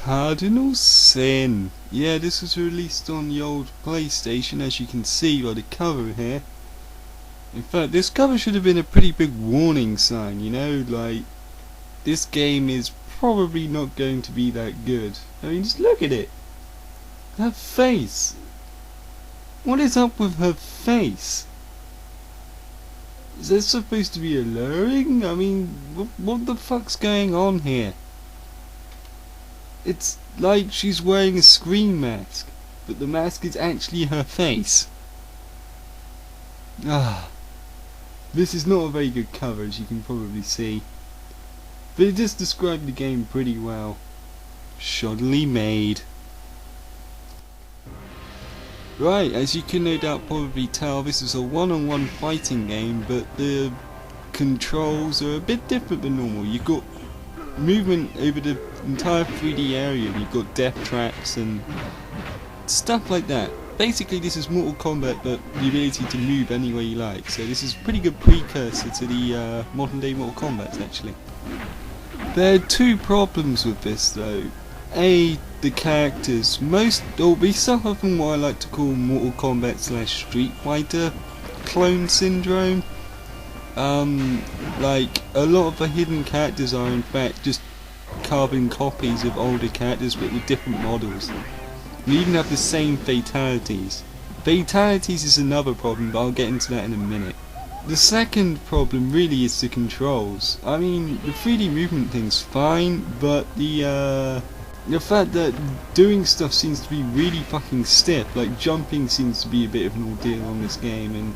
Cardinal Syn. Yeah, this was released on the old PlayStation, as you can see by the cover here. In fact, this cover should have been a pretty big warning sign, you know, like, this game is probably not going to be that good. I mean, just look at it. Her face. What is up with her face? Is this supposed to be alluring? I mean, what the fuck's going on here? It's like she's wearing a screen mask, but the mask is actually her face. This is not a very good cover, as you can probably see. But it does describe the game pretty well. Shoddily made. Right, as you can no doubt probably tell, this is a one-on-one fighting game, but the controls are a bit different than normal. You've got movement over the entire 3D area, you've got death traps and stuff like that. Basically this is Mortal Kombat, but the ability to move any way you like, so this is a pretty good precursor to the modern day Mortal Kombat actually. There are two problems with this though. A, the characters. We suffer from what I like to call Mortal Kombat / Street Fighter clone syndrome. Like, a lot of the hidden characters are in fact just carbon copies of older characters but with different models. We even have the same fatalities. Fatalities is another problem, but I'll get into that in a minute. The second problem really is the controls. I mean, the 3D movement thing's fine, but the fact that doing stuff seems to be really fucking stiff. Like, jumping seems to be a bit of an ordeal on this game, and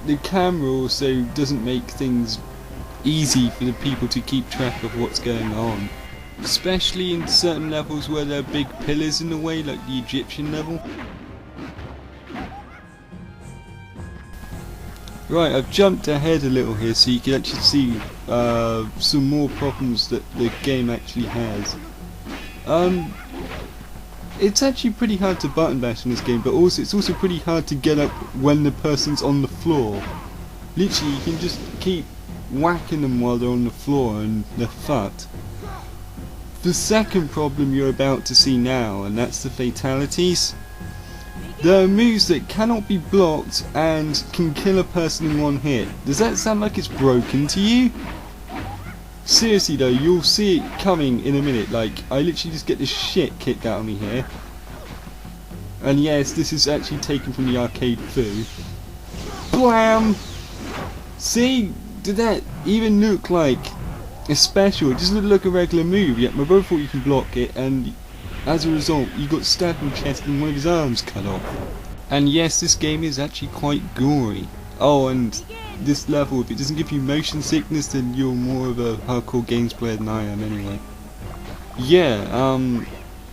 the camera also doesn't make things easy for the people to keep track of what's going on. Especially in certain levels where there are big pillars in the way, like the Egyptian level. Right, I've jumped ahead a little here so you can actually see some more problems that the game actually has. It's actually pretty hard to button bash in this game, but also it's also pretty hard to get up when the person's on the floor. Literally, you can just keep whacking them while they're on the floor and they're fucked. The second problem you're about to see now, and that's the fatalities. There are moves that cannot be blocked and can kill a person in one hit. Does that sound like it's broken to you? Seriously though, you'll see it coming in a minute. Like, I literally just get this shit kicked out of me here. And yes, this is actually taken from the arcade foo. Blam! See? Did that even look like a special? It just looked like a regular move, yet my brother thought you can block it, and as a result, you got stabbed in the chest and one of his arms cut off. And yes, this game is actually quite gory. Oh, and this level, if it doesn't give you motion sickness, then you're more of a hardcore games player than I am anyway. Yeah,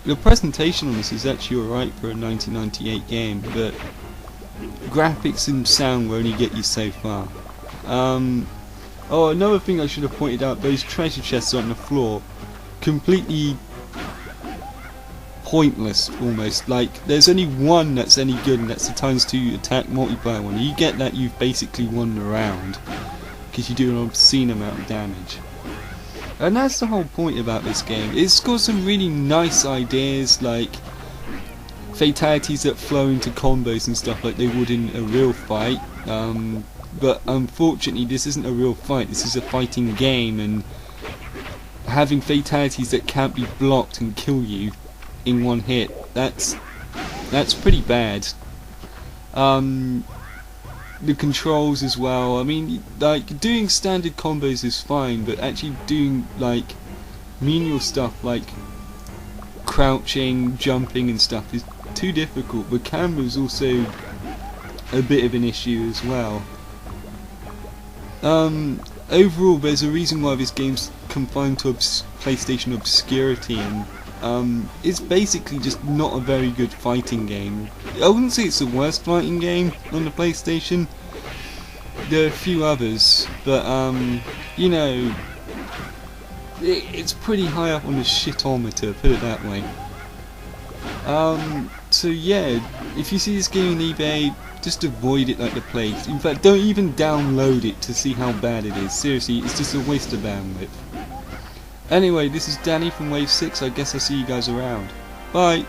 the presentation on this is actually alright for a 1998 game, but graphics and sound will only get you so far. Oh, another thing I should have pointed out, those treasure chests on the floor, completely pointless almost. Like, there's only one that's any good, and that's the ×2 attack multiplier one. You get that, you've basically won the round, because you do an obscene amount of damage. And that's the whole point about this game. It's got some really nice ideas, like fatalities that flow into combos and stuff like they would in a real fight. But unfortunately this isn't a real fight, this is a fighting game, and having fatalities that can't be blocked and kill you in one hit, that's pretty bad. The controls as well, I mean, like, doing standard combos is fine, but actually doing like menial stuff like crouching, jumping and stuff is too difficult. The camera is also a bit of an issue as well. Overall, there's a reason why this game's confined to PlayStation obscurity, and it's basically just not a very good fighting game. I wouldn't say it's the worst fighting game on the PlayStation. There are a few others, but you know, it's pretty high up on the shitometer, put it that way. So yeah, if you see this game on eBay, just avoid it like the plague. In fact, don't even download it to see how bad it is. Seriously, it's just a waste of bandwidth. Anyway, this is Danny from Wave 6. I guess I'll see you guys around. Bye!